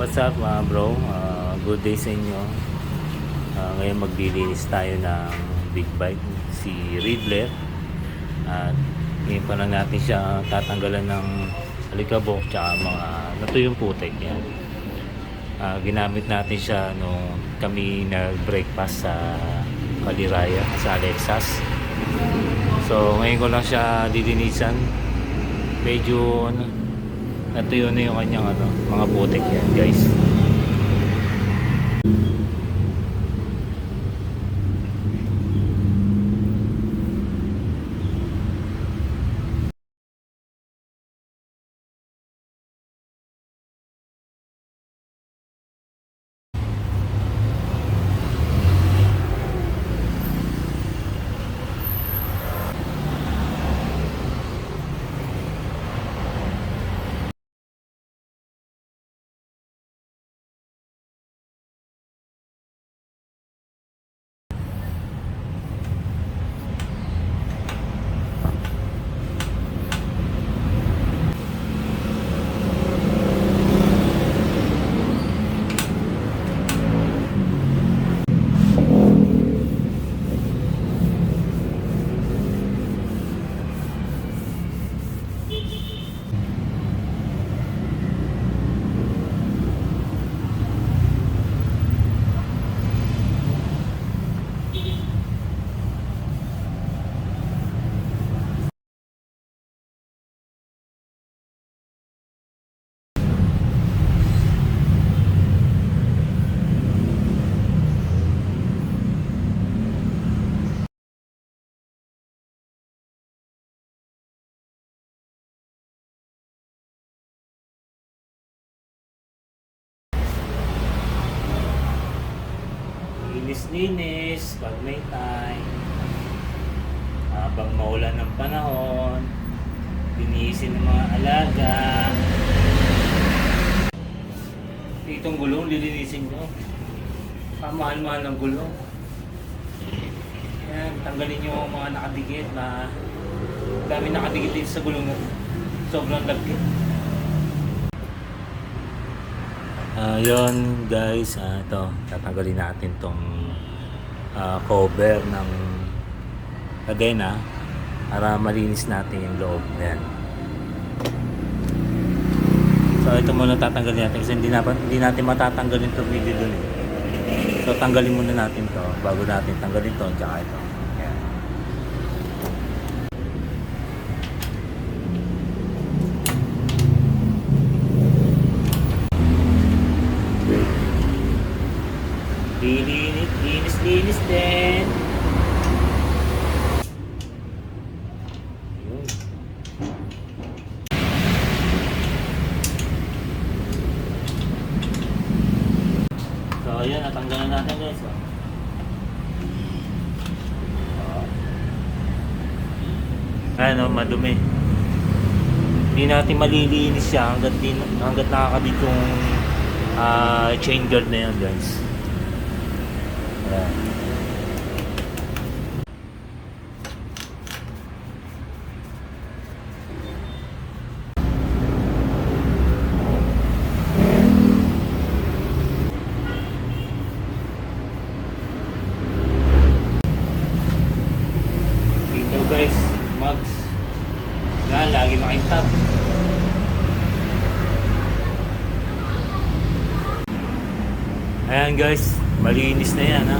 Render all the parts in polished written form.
What's up mga bro? Good day sa inyo. Ngayon maglilinis tayo ng big bike, si Riddler. At ngayon pa lang natin siya tatanggalan ng alikabok tsaka mga natuyong putik yan. Ginamit natin siya nung kami nag-breakfast sa Kaliraya sa Alexas. So ngayon ko lang siya lilinisan. Medyo natuyo na yung kanyang mga putik yan guys. Linis-linis pag may time. Habang maulan ng panahon, linisin ng mga alaga. Itong gulong lilinisin nyo. Pamahal-mahal ng gulong. Yan, tanggalin nyo ang mga nakadikit na dami nakadikit din sa gulong na sobrang lagkit. Yun guys, ito tatanggalin natin tong cover ng kadena para malinis natin yung loob. Ayan. So ito muna tatanggalin natin kasi hindi natin matatanggalin itong video dun eh. So tanggalin muna natin to bago natin tanggalin to tsaka ito. Ayan. Linis din. Yun. So ayan, natanggalan natin guys. Ano, madumi. Hindi natin malilinis siya hanggat nakakabit yung chain guard na yan guys. Ayan. Dito guys, mags. Yan, lagi makintab. Ayan guys, malinis na yan ha.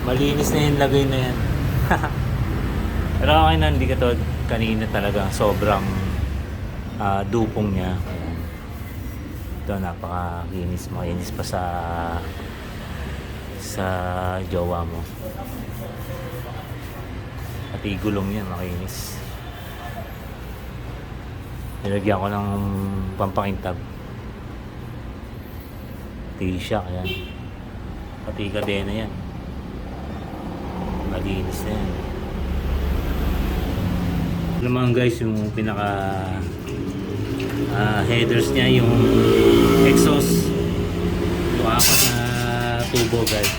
Malinis na yung lagay na yan. Pero okay na, hindi katulad kanina talaga. Sobrang dupong niya. Ayan. Ito napakakinis. Makinis pa sa jowa mo. Pati gulong yan makinis. Nilagyan ko ng pampakintab. T-shock yan. Pati kadena yan. Malinis na yan. Naman guys, yung pinaka headers niya, yung exhaust, yung apat na tubo guys.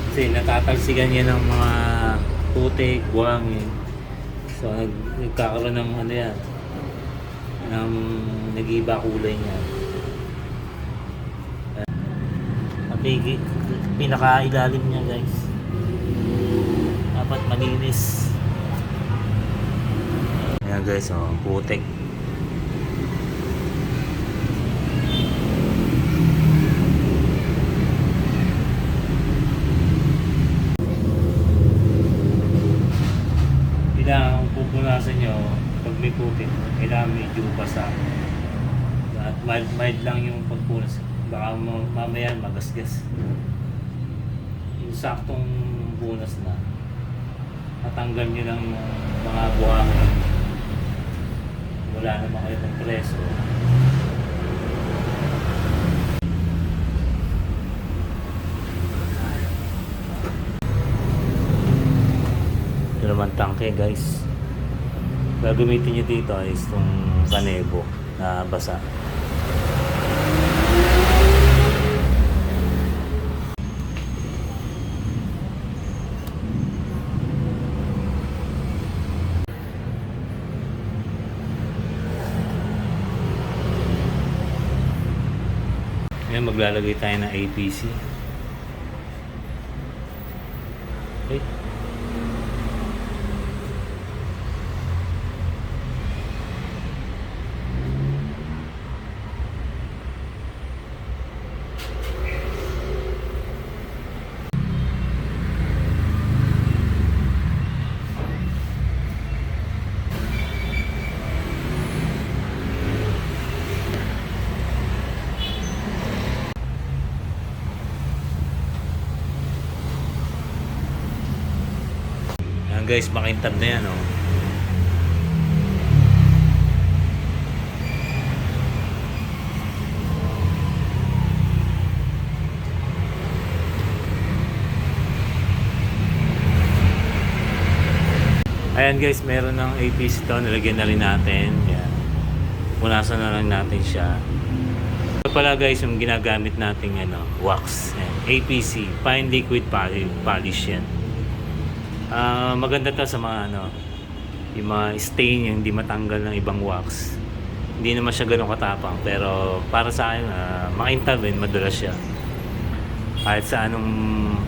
Kasi natatalsikan niya ng mga putik, buhangin. So nagkakaroon ng ano yan, ng nag-iiba kulay niya. At pinaka-ilalim niya guys, dapat malinis. Ayan guys, oh, putik. Kailangan kung pupunasan nyo, pag may putik, kailangan medyo basa. At mild lang yung pagpunas. Baka mamaya magasgas. Yung saktong punas na, natanggal nyo lang yung mga buhangin. Wala naman kayo ng preso. Ito naman tangke guys. Gagamitin nyo dito is itong kanebo na basa. Ngayon maglalagay tayo ng APC. Okay. Guys, makintab na yan, oh. Ayan guys, meron ng APC to, nilagyan na rin natin. Yan. Punasan na lang natin siya. Ito pala guys, yung ginagamit natin wax. Yan. APC, Fine Liquid Polish yan. Maganda to sa mga yung mga stain yung hindi matanggal ng ibang wax. Hindi naman siya gano'ng katapang, pero para sa akin makintab din, madulas siya. Kahit sa anong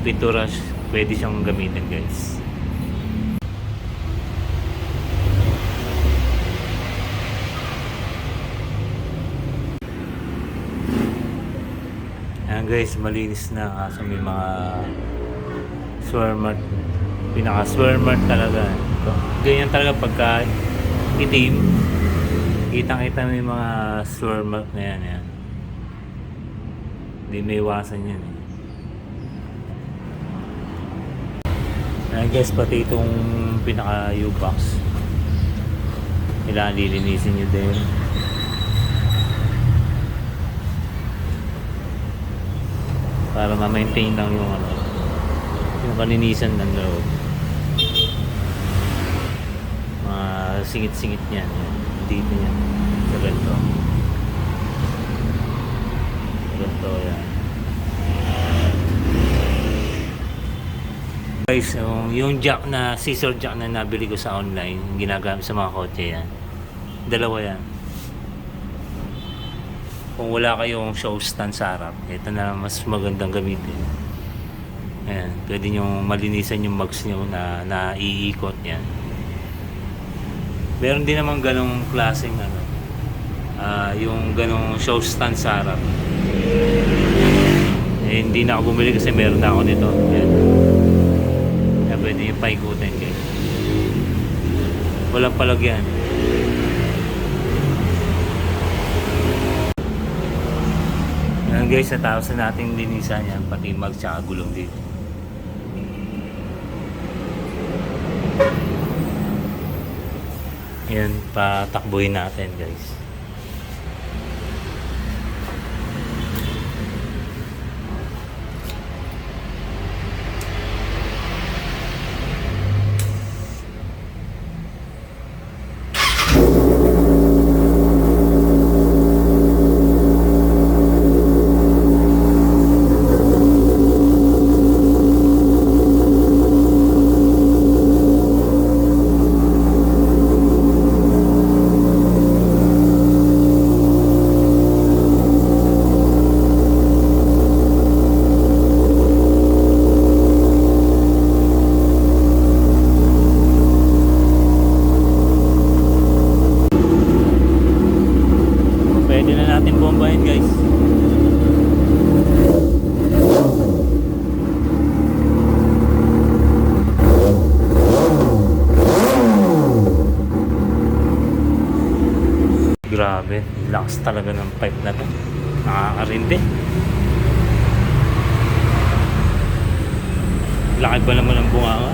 pintura pwede siyang gamitin guys. Ayan guys, malinis na kaso may mga swirl mark. Pinaka-swirl mark talaga. Ganyan talaga pagka itim. Kitang-kita mo yung mga swirl mark na yan. Yan. Hindi may iwasan yan. Ayan guys, pati itong pinaka-U-box. Kailangan lilinisin nyo din. Para ma-maintain lang yung yung kaninisan ng loob. Singit-singit niyan. Dito niyan. Sa ganito. Ganito yan. Guys, yung jack na, scissor jack na nabili ko sa online, ginagamit sa mga kotse yan. Dalawa yan. Kung wala kayong show stand sa harap, ito na mas magandang gamitin. Ayan, pwede nyo malinisan yung mugs nyo na naiikot yan. Meron din naman ganong klaseng yung ganong show stand sa harap. Hindi na ako bumili kasi meron na ako nito. Ayan. Kaya pwede nyo paikutin guys. Walang palagyan. Ayan guys, natapos na natin linisan yan, pati mag tsaka gulong dito. Yan, patakbuhin natin guys. Pwede na natin bombahin guys. Grabe, lakas talaga ng pipe na to. Nakakarindi. Laki pa naman ang bunganga.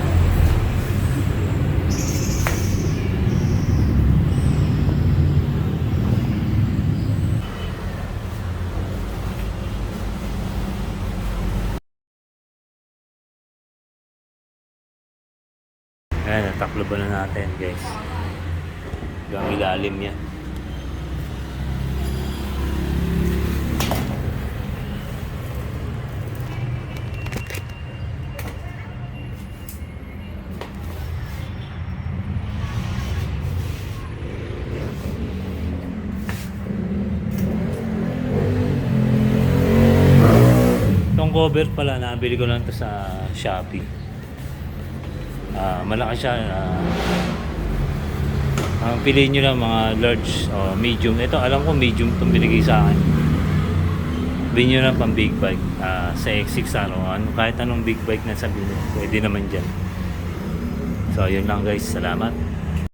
Ayan, nataklo ba na natin guys. Hanggang ilalim yan. Itong cover pala, nabili ko lang to sa Shopee. Malaki siya. Ang piliin nyo lang mga large o medium. Ito alam ko medium itong binigay sa akin. Bilhin nyo lang pang big bike. Sa X6 kahit anong big bike na sabihin nyo, pwede naman dyan. So yun lang guys, salamat.